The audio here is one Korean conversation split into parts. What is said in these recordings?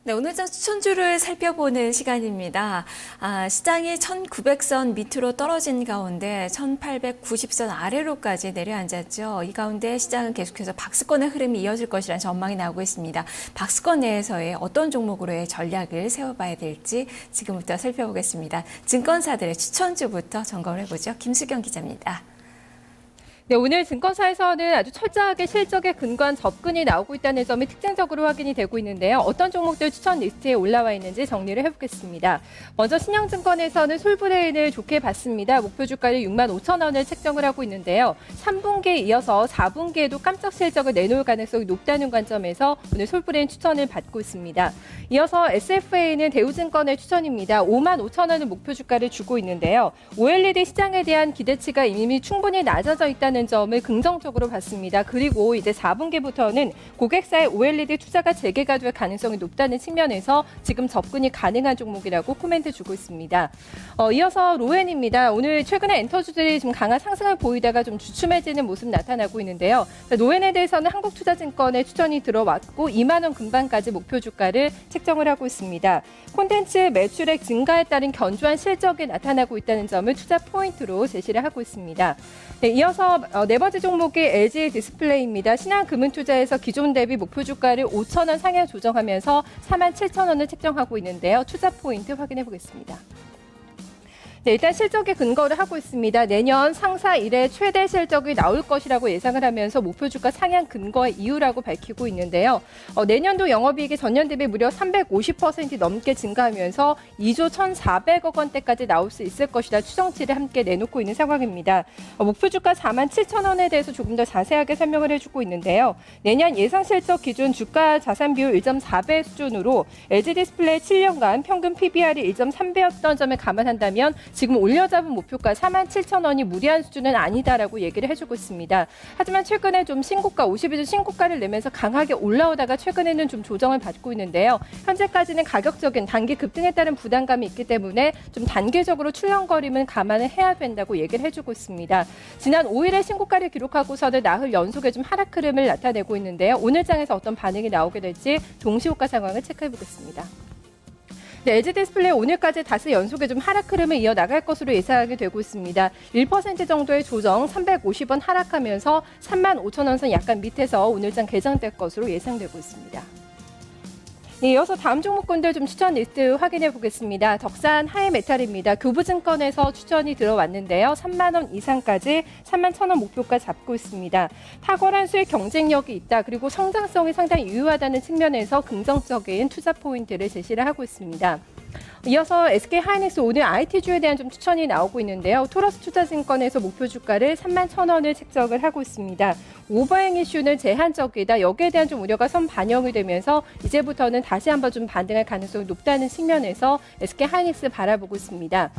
네, 오늘 장 추천주를 살펴보는 시간입니다. 시장이 1900선 밑으로 떨어진 가운데 1890선 아래로까지 내려앉았죠. 이 가운데 시장은 계속해서 박스권의 흐름이 이어질 것이라는 전망이 나오고 있습니다. 박스권 내에서의 어떤 종목으로의 전략을 세워봐야 될지 지금부터 살펴보겠습니다. 증권사들의 추천주부터 점검을 해보죠. 김수경 기자입니다. 네, 오늘 증권사에서는 아주 철저하게 실적에 근거한 접근이 나오고 있다는 점이 특징적으로 확인이 되고 있는데요. 어떤 종목들 추천 리스트에 올라와 있는지 정리를 해보겠습니다. 먼저 신영증권에서는 솔브레인을 좋게 봤습니다. 목표 주가를 65,000원을 책정을 하고 있는데요. 3분기에 이어서 4분기에도 깜짝 실적을 내놓을 가능성이 높다는 관점에서 오늘 솔브레인 추천을 받고 있습니다. 이어서 SFA는 대우증권의 추천입니다. 55,000원을 목표 주가를 주고 있는데요. OLED 시장에 대한 기대치가 이미 충분히 낮아져 있다는 점을 긍정적으로 봤습니다. 그리고 이제 4분기부터는 고객사의 OLED 투자가 재개가 될 가능성이 높다는 측면에서 지금 접근이 가능한 종목이라고 코멘트 주고 있습니다. 이어서 로엔입니다. 오늘 최근에 엔터주들이 좀 강한 상승을 보이다가 좀 주춤해지는 모습 나타나고 있는데요. 로엔에 대해서는 한국투자증권에 추천이 들어왔고 2만 원 근방까지 목표 주가를 책정을 하고 있습니다. 콘텐츠 매출액 증가에 따른 견조한 실적이 나타나고 있다는 점을 투자 포인트로 제시를 하고 있습니다. 네, 이어서 네 번째 종목이 LG 디스플레이입니다. 신한금융투자에서 기존 대비 목표 주가를 5,000원 상향 조정하면서 47,000원을 책정하고 있는데요. 투자 포인트 확인해 보겠습니다. 네, 일단 실적에 근거를 하고 있습니다. 내년 상사 이래 최대 실적이 나올 것이라고 예상을 하면서 목표 주가 상향 근거의 이유라고 밝히고 있는데요. 내년도 영업이익이 전년 대비 무려 350% 넘게 증가하면서 2조 1,400억 원대까지 나올 수 있을 것이라 추정치를 함께 내놓고 있는 상황입니다. 목표 주가 47,000원에 대해서 조금 더 자세하게 설명을 해주고 있는데요. 내년 예상 실적 기준 주가 자산 비율 1.4배 수준으로 LG 디스플레이 7년간 평균 PBR이 1.3배였던 점을 감안한다면 지금 올려잡은 목표가 47,000원이 무리한 수준은 아니다라고 얘기를 해주고 있습니다. 하지만 최근에 좀 신고가, 52주 신고가를 내면서 강하게 올라오다가 최근에는 좀 조정을 받고 있는데요. 현재까지는 가격적인 단기 급등에 따른 부담감이 있기 때문에 좀 단기적으로 출렁거림은 감안을 해야 된다고 얘기를 해주고 있습니다. 지난 5일에 신고가를 기록하고서는 나흘 연속의 좀 하락 흐름을 나타내고 있는데요. 오늘 장에서 어떤 반응이 나오게 될지 동시호가 상황을 체크해 보겠습니다. 네, LG 디스플레이 오늘까지 다시 연속의 좀 하락 흐름을 이어나갈 것으로 예상이 되고 있습니다. 1% 정도의 조정, 350원 하락하면서 35,000원 선 약간 밑에서 오늘장 개장될 것으로 예상되고 있습니다. 네, 이어서 다음 종목군들 좀 추천 리스트 확인해 보겠습니다. 덕산 하이메탈입니다. 교부증권에서 추천이 들어왔는데요. 3만 원 이상까지 31,000원 목표가 잡고 있습니다. 탁월한 수익 경쟁력이 있다. 그리고 성장성이 상당히 유효하다는 측면에서 긍정적인 투자 포인트를 제시를 하고 있습니다. 이어서 SK하이닉스 오늘 IT주에 대한 좀 추천이 나오고 있는데요. 토러스 투자증권에서 목표 주가를 31,000원을 책정을 하고 있습니다. 오버행 이슈는 제한적이다. 여기에 대한 좀 우려가 선 반영이 되면서 이제부터는 다시 한번 좀 반등할 가능성이 높다는 측면에서 SK하이닉스 바라보고 있습니다.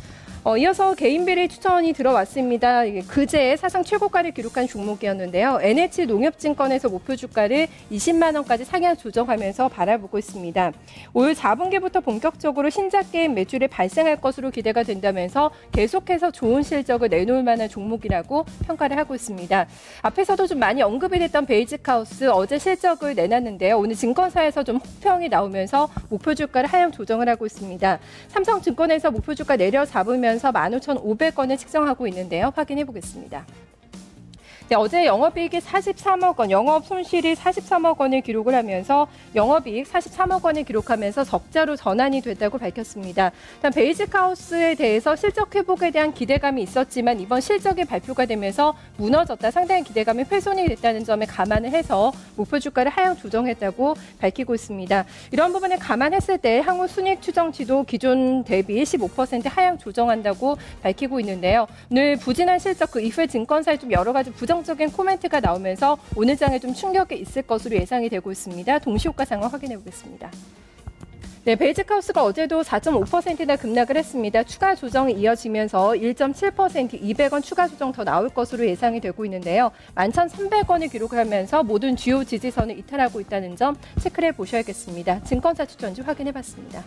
이어서 개인비리 추천이 들어왔습니다. 그제 사상 최고가를 기록한 종목이었는데요. NH농협증권에서 목표 주가를 20만 원까지 상향 조정하면서 바라보고 있습니다. 올 4분기부터 본격적으로 신작 게임 매출이 발생할 것으로 기대가 된다면서 계속해서 좋은 실적을 내놓을 만한 종목이라고 평가를 하고 있습니다. 앞에서도 좀 많이 언급이 됐던 베이직하우스 어제 실적을 내놨는데요. 오늘 증권사에서 좀 혹평이 나오면서 목표 주가를 하향 조정을 하고 있습니다. 삼성증권에서 목표 주가 내려 잡으면 15,500원을 책정하고 있는데요. 확인해 보겠습니다. 네, 어제 영업이익이 43억 원, 영업 손실이 43억 원을 기록을 하면서 영업이익 43억 원을 기록하면서 적자로 전환이 됐다고 밝혔습니다. 일단 베이직하우스에 대해서 실적 회복에 대한 기대감이 있었지만 이번 실적이 발표가 되면서 무너졌다. 상당히 기대감이 훼손이 됐다는 점에 감안을 해서 목표 주가를 하향 조정했다고 밝히고 있습니다. 이런 부분을 감안했을 때 향후 순이익 추정치도 기존 대비 15% 하향 조정한다고 밝히고 있는데요. 오늘 부진한 실적 그 이후에 증권사에 좀 여러 가지 부정적인 코멘트가 나오면서 오늘 장에 좀 충격이 있을 것으로 예상이 되고 있습니다. 동시호가 상황 확인해 보겠습니다. 네, 베이직하우스가 어제도 4.5%나 급락을 했습니다. 추가 조정이 이어지면서 1.7% 200원 추가 조정 더 나올 것으로 예상이 되고 있는데요. 11,300원을 기록하면서 모든 주요 지지선을 이탈하고 있다는 점 체크를 해보셔야겠습니다. 증권사 추천주 확인해 봤습니다.